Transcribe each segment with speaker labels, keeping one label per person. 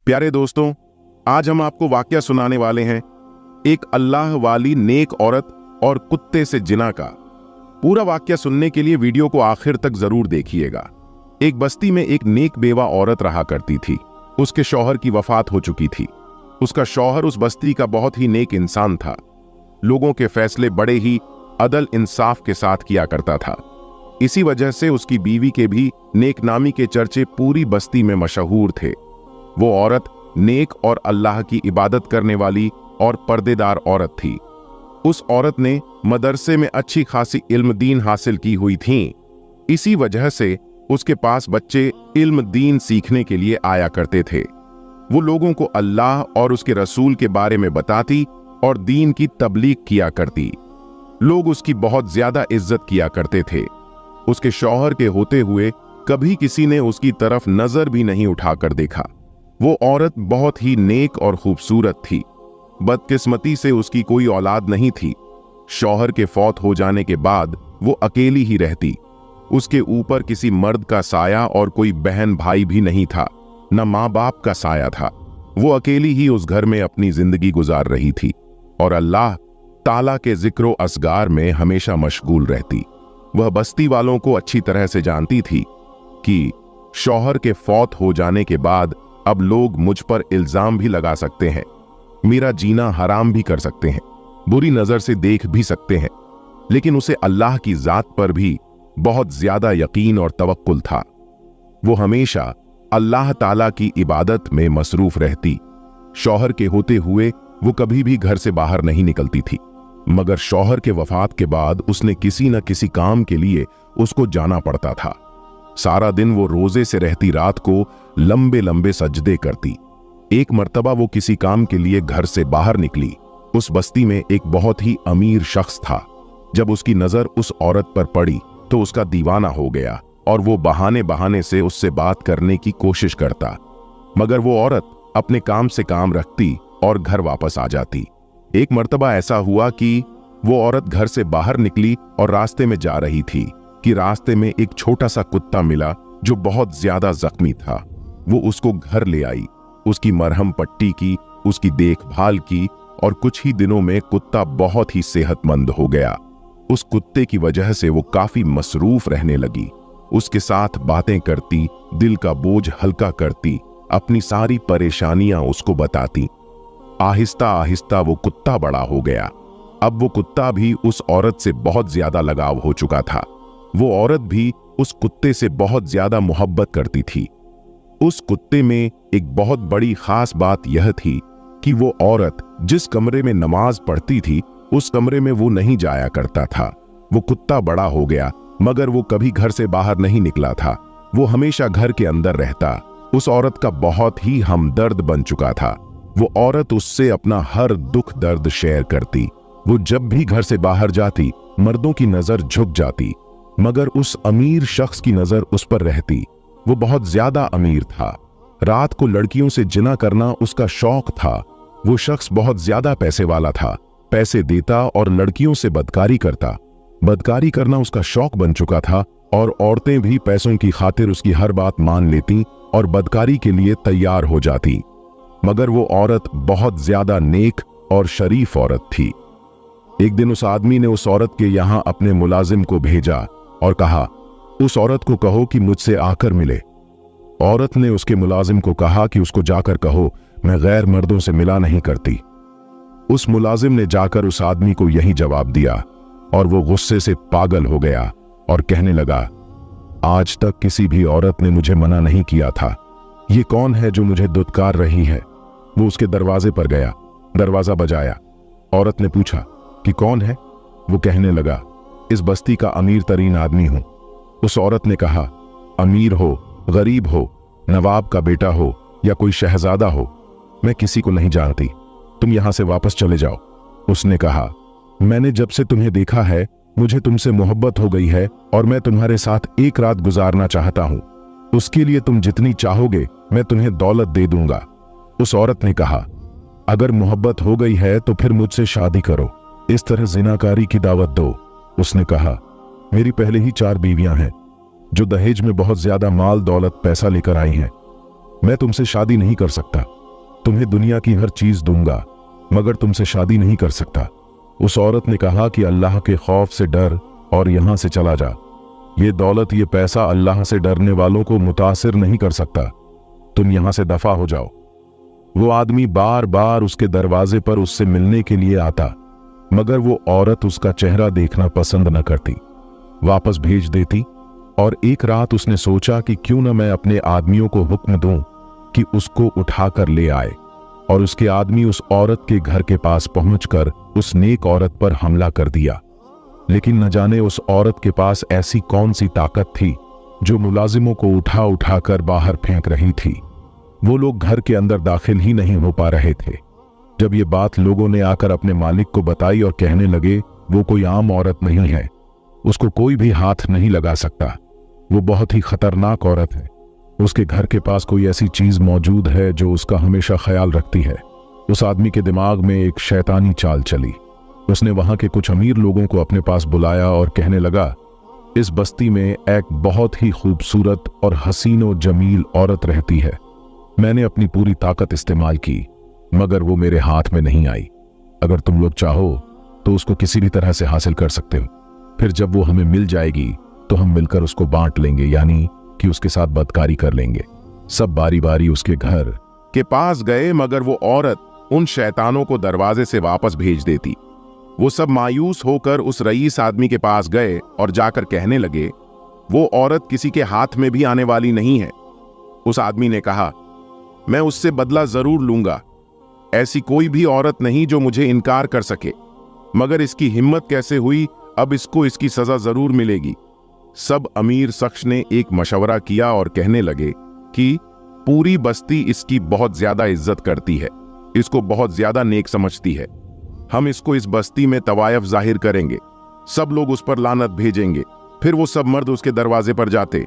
Speaker 1: प्यारे दोस्तों, आज हम आपको वाकया सुनाने वाले हैं एक अल्लाह वाली नेक औरत और कुत्ते से जिना का। पूरा वाकया सुनने के लिए वीडियो को आखिर तक जरूर देखिएगा। एक बस्ती में एक नेक बेवा औरत रहा करती थी। उसके शौहर की वफात हो चुकी थी। उसका शौहर उस बस्ती का बहुत ही नेक इंसान था। लोगों के फैसले बड़े ही अदल इंसाफ के साथ किया करता था। इसी वजह से उसकी बीवी के भी नेकनामी के चर्चे पूरी बस्ती में मशहूर थे। वो औरत नेक और अल्लाह की इबादत करने वाली और पर्देदार औरत थी। उस औरत ने मदरसे में अच्छी खासी इल्म दीन हासिल की हुई थी। इसी वजह से उसके पास बच्चे इल्म दीन सीखने के लिए आया करते थे। वो लोगों को अल्लाह और उसके रसूल के बारे में बताती और दीन की तबलीग किया करती। लोग उसकी बहुत ज्यादा इज्जत किया करते थे। उसके शौहर के होते हुए कभी किसी ने उसकी तरफ नजर भी नहीं उठाकर देखा। वो औरत बहुत ही नेक और खूबसूरत थी। बदकिस्मती से उसकी कोई औलाद नहीं थी। शौहर के फौत हो जाने के बाद वो अकेली ही रहती। उसके ऊपर किसी मर्द का साया और कोई बहन भाई भी नहीं था, न माँ बाप का साया था। वो अकेली ही उस घर में अपनी जिंदगी गुजार रही थी और अल्लाह ताला के जिक्रो असगार में हमेशा मशगूल रहती। वह बस्ती वालों को अच्छी तरह से जानती थी कि शौहर के फौत हो जाने के बाद अब लोग मुझ पर इल्जाम भी लगा सकते हैं, मेरा जीना हराम भी कर सकते हैं, बुरी नजर से देख भी सकते हैं, लेकिन उसे अल्लाह की जात पर भी बहुत ज्यादा यकीन और तवक्कुल था। वो हमेशा अल्लाह ताला की इबादत में मसरूफ रहती। शौहर के होते हुए वो कभी भी घर से बाहर नहीं निकलती थी, मगर शौहर के वफात के बाद उसने किसी न किसी काम के लिए उसको जाना पड़ता था। सारा दिन वो रोजे से रहती, रात को लंबे लंबे सजदे करती। एक मर्तबा वो किसी काम के लिए घर से बाहर निकली। उस बस्ती में एक बहुत ही अमीर शख्स था। जब उसकी नजर उस औरत पर पड़ी तो उसका दीवाना हो गया और वो बहाने बहाने से उससे बात करने की कोशिश करता, मगर वो औरत अपने काम से काम रखती और घर वापस आ जाती। एक मर्तबा ऐसा हुआ कि वो औरत घर से बाहर निकली और रास्ते में जा रही थी कि रास्ते में एक छोटा सा कुत्ता मिला जो बहुत ज्यादा जख्मी था। वो उसको घर ले आई, उसकी मरहम पट्टी की, उसकी देखभाल की और कुछ ही दिनों में कुत्ता बहुत ही सेहतमंद हो गया। उस कुत्ते की वजह से वो काफी मसरूफ रहने लगी। उसके साथ बातें करती, दिल का बोझ हल्का करती, अपनी सारी परेशानियां उसको बताती। आहिस्ता आहिस्ता वो कुत्ता बड़ा हो गया। अब वो कुत्ता भी उस औरत से बहुत ज्यादा लगाव हो चुका था। वो औरत भी उस कुत्ते से बहुत ज्यादा मोहब्बत करती थी। उस कुत्ते में एक बहुत बड़ी खास बात यह थी कि वो औरत जिस कमरे में नमाज पढ़ती थी उस कमरे में वो नहीं जाया करता था। वो कुत्ता बड़ा हो गया मगर वो कभी घर से बाहर नहीं निकला था। वो हमेशा घर के अंदर रहता। उस औरत का बहुत ही हमदर्द बन चुका था। वो औरत उससे अपना हर दुख दर्द शेयर करती। वो जब भी घर से बाहर जाती मर्दों की नजर झुक जाती, मगर उस अमीर शख्स की नजर उस पर रहती। वो बहुत ज्यादा अमीर था। रात को लड़कियों से जिना करना उसका शौक था। वो शख्स बहुत ज्यादा पैसे वाला था। पैसे देता और लड़कियों से बदकारी करता। बदकारी करना उसका शौक बन चुका था और औरतें भी पैसों की खातिर उसकी हर बात मान लेती और बदकारी के लिए तैयार हो जाती। मगर वो औरत बहुत ज्यादा नेक और शरीफ औरत थी। एक दिन उस आदमी ने उस औरत के यहां अपने मुलाजिम को भेजा और कहा, उस औरत को कहो कि मुझसे आकर मिले। औरत ने उसके मुलाजिम को कहा कि उसको जाकर कहो मैं गैर मर्दों से मिला नहीं करती। उस मुलाजिम ने जाकर उस आदमी को यही जवाब दिया और वो गुस्से से पागल हो गया और कहने लगा, आज तक किसी भी औरत ने मुझे मना नहीं किया था। ये कौन है जो मुझे दुत्कार रही है? वो उसके दरवाजे पर गया, दरवाजा बजाया। औरत ने पूछा कि कौन है? वो कहने लगा, इस बस्ती का अमीर तरीन आदमी हूं। उस औरत ने कहा, अमीर हो, गरीब हो, नवाब का बेटा हो या कोई शहजादा हो, मैं किसी को नहीं जानती, तुम यहां से वापस चले जाओ। उसने कहा, मैंने जब से तुम्हें देखा है मुझे तुमसे मोहब्बत हो गई है और मैं तुम्हारे साथ एक रात गुजारना चाहता हूं। उसके लिए तुम जितनी चाहोगे मैं तुम्हें दौलत दे दूंगा। उस औरत ने कहा, अगर मोहब्बत हो गई है तो फिर मुझसे शादी करो, इस तरह जिनाकारी की दावत दो। उसने कहा, मेरी पहले ही 4 बीवियां हैं जो दहेज में बहुत ज्यादा माल दौलत पैसा लेकर आई हैं। मैं तुमसे शादी नहीं कर सकता, तुम्हें दुनिया की हर चीज दूंगा मगर तुमसे शादी नहीं कर सकता। उस औरत ने कहा कि अल्लाह के खौफ से डर और यहां से चला जा। ये दौलत, ये पैसा अल्लाह से डरने वालों को मुतासिर नहीं कर सकता, तुम यहां से दफा हो जाओ। वो आदमी बार बार उसके दरवाजे पर उससे मिलने के लिए आता, मगर वो औरत उसका चेहरा देखना पसंद न करती, वापस भेज देती। और एक रात उसने सोचा कि क्यों न मैं अपने आदमियों को हुक्म दूं कि उसको उठाकर ले आए। और उसके आदमी उस औरत के घर के पास पहुंचकर उस नेक औरत पर हमला कर दिया। लेकिन न जाने उस औरत के पास ऐसी कौन सी ताकत थी जो मुलाजिमों को उठा उठाकर बाहर फेंक रही थी। वो लोग घर के अंदर दाखिल ही नहीं हो पा रहे थे। जब ये बात लोगों ने आकर अपने मालिक को बताई और कहने लगे वो कोई आम औरत नहीं है, उसको कोई भी हाथ नहीं लगा सकता, वो बहुत ही खतरनाक औरत है, उसके घर के पास कोई ऐसी चीज मौजूद है जो उसका हमेशा ख्याल रखती है। उस आदमी के दिमाग में एक शैतानी चाल चली। उसने वहां के कुछ अमीर लोगों को अपने पास बुलाया और कहने लगा, इस बस्ती में एक बहुत ही खूबसूरत और हसीनो जमील औरत रहती है। मैंने अपनी पूरी ताकत इस्तेमाल की मगर वो मेरे हाथ में नहीं आई। अगर तुम लोग चाहो तो उसको किसी भी तरह से हासिल कर सकते हो। फिर जब वो हमें मिल जाएगी तो हम मिलकर उसको बांट लेंगे, यानी कि उसके साथ बदकारी कर लेंगे। सब बारी बारी उसके घर के पास गए मगर वो औरत उन शैतानों को दरवाजे से वापस भेज देती। वो सब मायूस होकर उस रईस आदमी के पास गए और जाकर कहने लगे, वो औरत किसी के हाथ में भी आने वाली नहीं है। उस आदमी ने कहा, मैं उससे बदला जरूर लूंगा। ऐसी कोई भी औरत नहीं जो मुझे इनकार कर सके, मगर इसकी हिम्मत कैसे हुई, अब इसको इसकी सजा जरूर मिलेगी। सब अमीर शख्स ने एक मशवरा किया और कहने लगे कि पूरी बस्ती इसकी बहुत ज्यादा इज्जत करती है, इसको बहुत ज्यादा नेक समझती है। हम इसको इस बस्ती में तवायफ जाहिर करेंगे, सब लोग उस पर लानत भेजेंगे। फिर वो सब मर्द उसके दरवाजे पर जाते,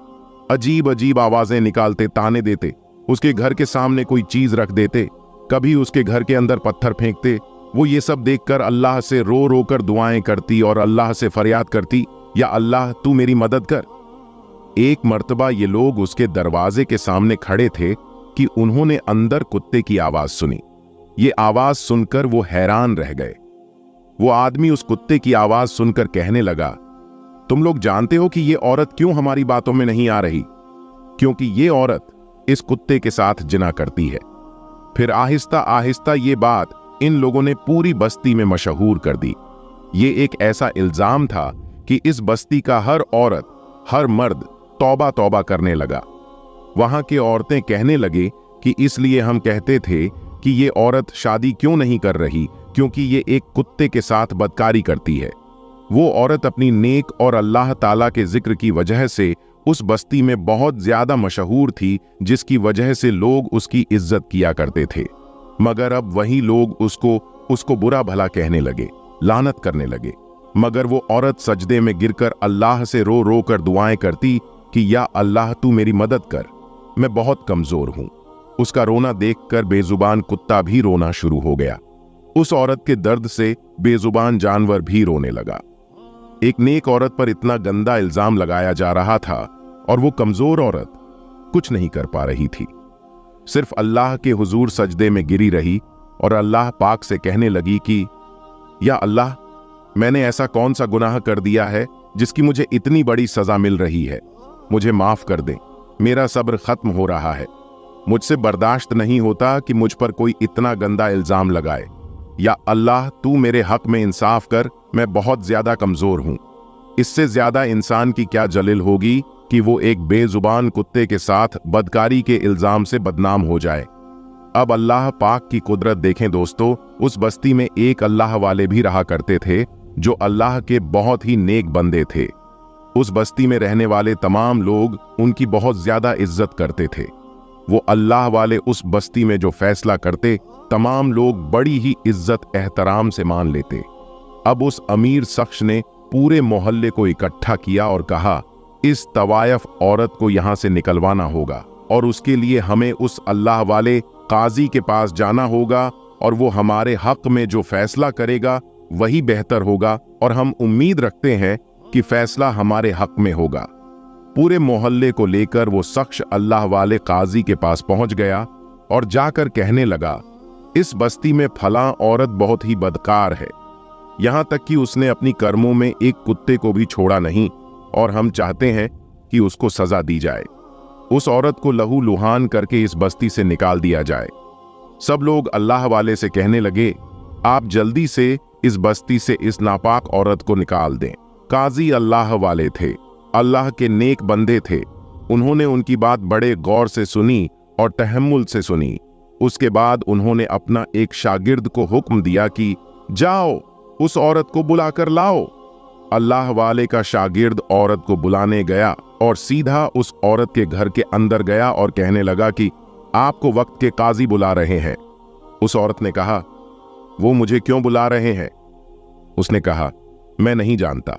Speaker 1: अजीब अजीब आवाजें निकालते, ताने देते, उसके घर के सामने कोई चीज रख देते, कभी उसके घर के अंदर पत्थर फेंकते। वो ये सब देखकर अल्लाह से रो रो कर दुआएं करती और अल्लाह से फरियाद करती, या अल्लाह तू मेरी मदद कर। एक मर्तबा ये लोग उसके दरवाजे के सामने खड़े थे कि उन्होंने अंदर कुत्ते की आवाज सुनी। ये आवाज सुनकर वो हैरान रह गए। वो आदमी उस कुत्ते की आवाज सुनकर कहने लगा, तुम लोग जानते हो कि ये औरत क्यों हमारी बातों में नहीं आ रही? क्योंकि ये औरत इस कुत्ते के साथ जिना करती है। फिर आहिस्ता आहिस्ता ये बात इन लोगों ने पूरी बस्ती में मशहूर कर दी। ये एक ऐसा इल्जाम था कि इस बस्ती का हर औरत, हर मर्द तौबा तौबा करने लगा। वहां के औरतें कहने लगे कि इसलिए हम कहते थे कि ये औरत शादी क्यों नहीं कर रही, क्योंकि ये एक कुत्ते के साथ बदकारी करती है। वो औरत अपनी नेक और अल्लाह ताला के जिक्र की वजह से उस बस्ती में बहुत ज्यादा मशहूर थी, जिसकी वजह से लोग उसकी इज्जत किया करते थे। मगर अब वही लोग उसको बुरा भला कहने लगे, लानत करने लगे। मगर वो औरत सजदे में गिरकर अल्लाह से रो रो कर दुआएं करती कि या अल्लाह तू मेरी मदद कर, मैं बहुत कमजोर हूं। उसका रोना देखकर बेजुबान कुत्ता भी रोना शुरू हो गया। उस औरत के दर्द से बेजुबान जानवर भी रोने लगा। एक नेक औरत पर इतना गंदा इल्जाम लगाया जा रहा था और वो कमजोर औरत कुछ नहीं कर पा रही थी, सिर्फ अल्लाह के हुजूर सजदे में गिरी रही और अल्लाह पाक से कहने लगी कि या अल्लाह, मैंने ऐसा कौन सा गुनाह कर दिया है जिसकी मुझे इतनी बड़ी सजा मिल रही है? मुझे माफ कर दे, मेरा सब्र खत्म हो रहा है। मुझसे बर्दाश्त नहीं होता कि मुझ पर कोई इतना गंदा इल्जाम लगाए। या अल्लाह तू मेरे हक में इंसाफ कर, मैं बहुत ज्यादा कमजोर हूं। इससे ज्यादा इंसान की क्या जलील होगी कि वो एक बेजुबान कुत्ते के साथ बदकारी के इल्जाम से बदनाम हो जाए। अब अल्लाह पाक की कुदरत देखें दोस्तों, उस बस्ती में एक अल्लाह वाले भी रहा करते थे जो अल्लाह के बहुत ही नेक बंदे थे। उस बस्ती में रहने वाले तमाम लोग उनकी बहुत ज्यादा इज्जत करते थे। वो अल्लाह वाले उस बस्ती में जो फैसला करते, तमाम लोग बड़ी ही इज्जत एहतराम से मान लेते। अब उस अमीर शख्स ने पूरे मोहल्ले को इकट्ठा किया और कहा, इस तवायफ औरत को यहां से निकलवाना होगा और उसके लिए हमें उस अल्लाह वाले काजी के पास जाना होगा और वो हमारे हक में जो फैसला करेगा वही बेहतर होगा और हम उम्मीद रखते हैं कि फैसला हमारे हक में होगा। पूरे मोहल्ले को लेकर वो शख्स अल्लाह वाले काजी के पास पहुंच गया और जाकर कहने लगा, इस बस्ती में फलां औरत बहुत ही बदकार है, यहां तक कि उसने अपनी कर्मों में एक कुत्ते को भी छोड़ा नहीं, और हम चाहते हैं कि उसको सजा दी जाए। उस औरत को लहू लुहान करके इस बस्ती से निकाल दिया जाए। सब लोग अल्लाह वाले से कहने लगे, आप जल्दी से इस बस्ती से इस नापाक औरत को निकाल दें। काजी अल्लाह वाले थे, अल्लाह के नेक बंदे थे। उन्होंने उनकी बात बड़े गौर से सुनी और तहम्मुल से सुनी। उसके बाद उन्होंने अपना एक शागिर्द को हुक्म दिया कि जाओ उस औरत को बुलाकर लाओ। अल्लाह वाले का शागिर्द औरत को बुलाने गया और सीधा उस औरत के घर के अंदर गया और कहने लगा कि आपको वक्त के काजी बुला रहे हैं। उस औरत ने कहा, वो मुझे क्यों बुला रहे हैं? उसने कहा, मैं नहीं जानता,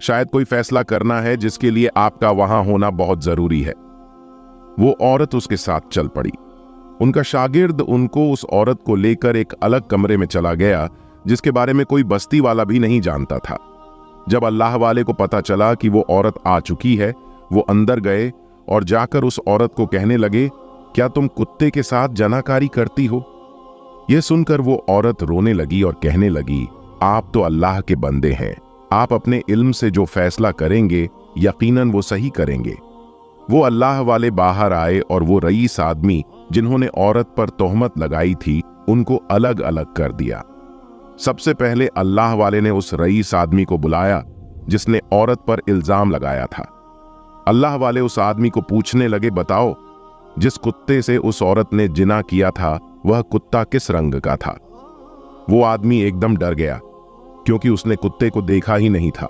Speaker 1: शायद कोई फैसला करना है जिसके लिए आपका वहां होना बहुत जरूरी है। वो औरत उसके साथ चल पड़ी। उनका शागिर्द उनको उस औरत को लेकर एक अलग कमरे में चला गया जिसके बारे में कोई बस्ती वाला भी नहीं जानता था। जब अल्लाह वाले को पता चला कि वो औरत आ चुकी है, वो अंदर गए और जाकर उस औरत को कहने लगे, क्या तुम कुत्ते के साथ जनाकारी करती हो? यह सुनकर वो औरत रोने लगी और कहने लगी, आप तो अल्लाह के बंदे हैं, आप अपने इल्म से जो फैसला करेंगे यकीनन वो सही करेंगे। वो अल्लाह वाले बाहर आए और वो रईस आदमी जिन्होंने औरत पर तोहमत लगाई थी उनको अलग अलग कर दिया। सबसे पहले अल्लाह वाले ने उस रईस आदमी को बुलाया जिसने औरत पर इल्जाम लगाया था। अल्लाह वाले उस आदमी को पूछने लगे, बताओ जिस कुत्ते से उस औरत ने जिना किया था वह कुत्ता किस रंग का था? वो आदमी एकदम डर गया क्योंकि उसने कुत्ते को देखा ही नहीं था।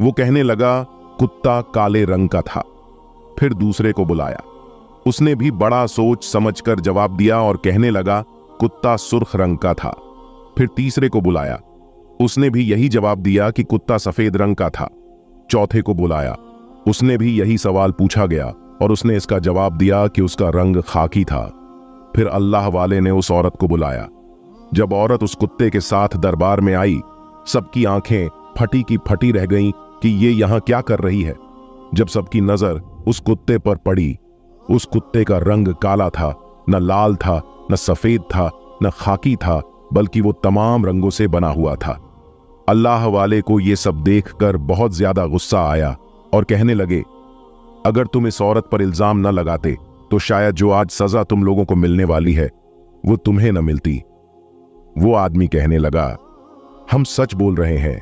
Speaker 1: वो कहने लगा, कुत्ता काले रंग का था। फिर दूसरे को बुलाया, उसने भी बड़ा सोच समझकर जवाब दिया और कहने लगा, कुत्ता सुर्ख रंग का था। फिर तीसरे को बुलाया, उसने भी यही जवाब दिया कि कुत्ता सफेद रंग का था। चौथे को बुलाया, उसने भी यही सवाल पूछा गया और उसने इसका जवाब दिया कि उसका रंग खाकी था। फिर अल्लाह वाले ने उस औरत को बुलाया। जब औरत उस कुत्ते के साथ दरबार में आई, सबकी आंखें फटी की फटी रह गईं कि ये यहां क्या कर रही है। जब सबकी नजर उस कुत्ते पर पड़ी, उस कुत्ते का रंग काला था, न लाल था, न सफेद था, न खाकी था, बल्कि वो तमाम रंगों से बना हुआ था। अल्लाह वाले को ये सब देखकर बहुत ज्यादा गुस्सा आया और कहने लगे, अगर तुम इस औरत पर इल्जाम न लगाते तो शायद जो आज सजा तुम लोगों को मिलने वाली है वो तुम्हें न मिलती। वो आदमी कहने लगा, हम सच बोल रहे हैं,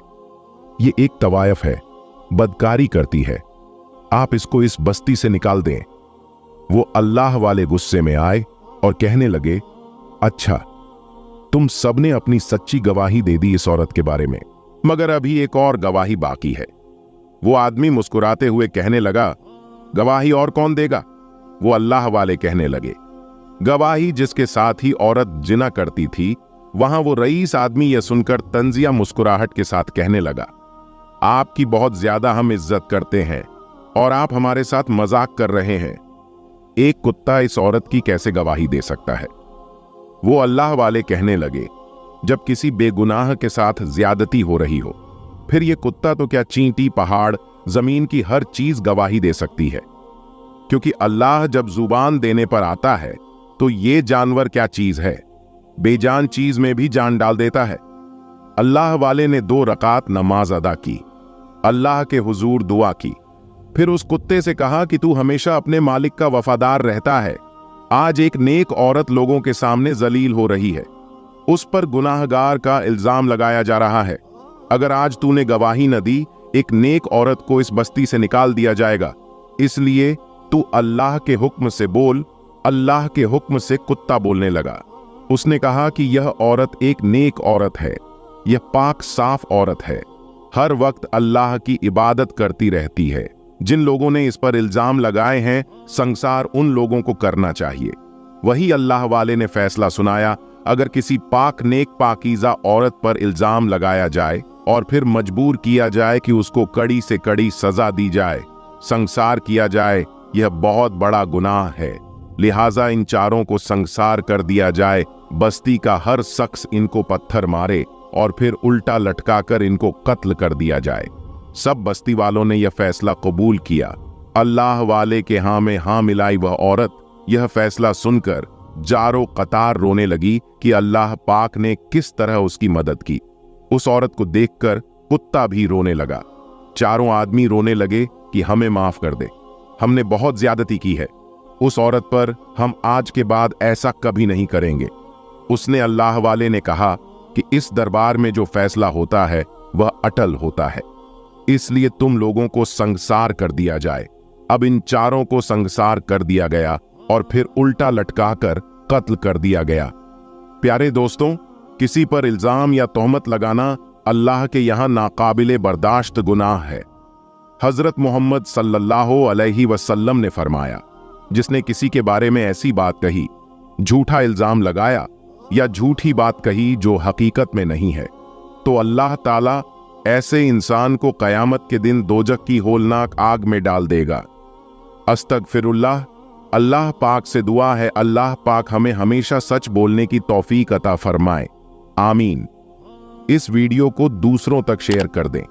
Speaker 1: ये एक तवायफ है, बदकारी करती है, आप इसको इस बस्ती से निकाल दें। वो अल्लाह वाले गुस्से में आए और कहने लगे, अच्छा तुम सबने अपनी सच्ची गवाही दे दी इस औरत के बारे में, मगर अभी एक और गवाही बाकी है। वो आदमी मुस्कुराते हुए कहने लगा, गवाही और कौन देगा? वो अल्लाह वाले कहने लगे, गवाही जिसके साथ ही औरत जिना करती थी। वहां वो रईस आदमी यह सुनकर तंजिया मुस्कुराहट के साथ कहने लगा, आपकी बहुत ज्यादा हम इज्जत करते हैं और आप हमारे साथ मजाक कर रहे हैं। एक कुत्ता इस औरत की कैसे गवाही दे सकता है? वो अल्लाह वाले कहने लगे, जब किसी बेगुनाह के साथ ज्यादती हो रही हो, फिर ये कुत्ता तो क्या चींटी, पहाड़, जमीन की हर चीज गवाही दे सकती है, क्योंकि अल्लाह जब जुबान देने पर आता है तो ये जानवर क्या चीज है, बेजान चीज में भी जान डाल देता है। अल्लाह वाले ने 2 रकात नमाज अदा की, अल्लाह के हुजूर दुआ की, फिर उस कुत्ते से कहा कि तू हमेशा अपने मालिक का वफादार रहता है। आज एक नेक औरत लोगों के सामने जलील हो रही है, उस पर गुनाहगार का इल्जाम लगाया जा रहा है। अगर आज तूने गवाही न दी, एक नेक औरत को इस बस्ती से निकाल दिया जाएगा, इसलिए तू अल्लाह के हुक्म से बोल। अल्लाह के हुक्म से कुत्ता बोलने लगा। उसने कहा कि यह औरत एक नेक औरत है, यह पाक साफ औरत है, हर वक्त अल्लाह की इबादत करती रहती है। जिन लोगों ने इस पर इल्जाम लगाए हैं, संसार उन लोगों को करना चाहिए। वही अल्लाह वाले ने फैसला सुनाया, अगर किसी पाक नेक पाकीज़ा औरत पर इल्जाम लगाया जाए और फिर मजबूर किया जाए कि उसको कड़ी से कड़ी सजा दी जाए, संसार किया जाए, यह बहुत बड़ा गुनाह है। लिहाजा इन चारों को संसार कर दिया जाए, बस्ती का हर शख्स इनको पत्थर मारे और फिर उल्टा लटकाकर इनको कत्ल कर दिया जाए। सब बस्ती वालों ने यह फैसला कबूल किया। अल्लाह वाले के हाँ में हाँ मिलाई वह औरत यह फैसला सुनकर जारो कतार रोने लगी कि अल्लाह पाक ने किस तरह उसकी मदद की। उस औरत को देखकर कुत्ता भी रोने लगा। चारों आदमी रोने लगे कि हमें माफ कर दे, हमने बहुत ज्यादती की है। उस औरत पर हम आज के बाद ऐसा कभी नहीं करेंगे। उसने अल्लाह वाले ने कहा कि इस दरबार में जो फैसला होता है वह अटल होता है, इसलिए तुम लोगों को संगसार कर दिया जाए। अब इन चारों को संगसार कर दिया गया और फिर उल्टा लटकाकर कत्ल कर दिया गया। प्यारे दोस्तों, किसी पर इल्जाम या तोहमत लगाना अल्लाह के यहां नाकाबिले बर्दाश्त गुनाह है। हजरत मोहम्मद सल्लल्लाहु अलैहि वसल्लम ने फरमाया, जिसने किसी के बारे में ऐसी बात कही, झूठा इल्जाम लगाया या झूठी बात कही जो हकीकत में नहीं है, तो अल्लाह ताला ऐसे इंसान को कयामत के दिन दोजख की होलनाक आग में डाल देगा। अस्तगफिरुल्लाह। अल्लाह पाक से दुआ है अल्लाह पाक हमें हमेशा सच बोलने की तौफीक अता फरमाए, आमीन। इस वीडियो को दूसरों तक शेयर कर दें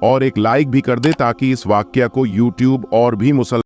Speaker 1: और एक लाइक भी कर दें ताकि इस वाकया को यूट्यूब और भी मुसलमान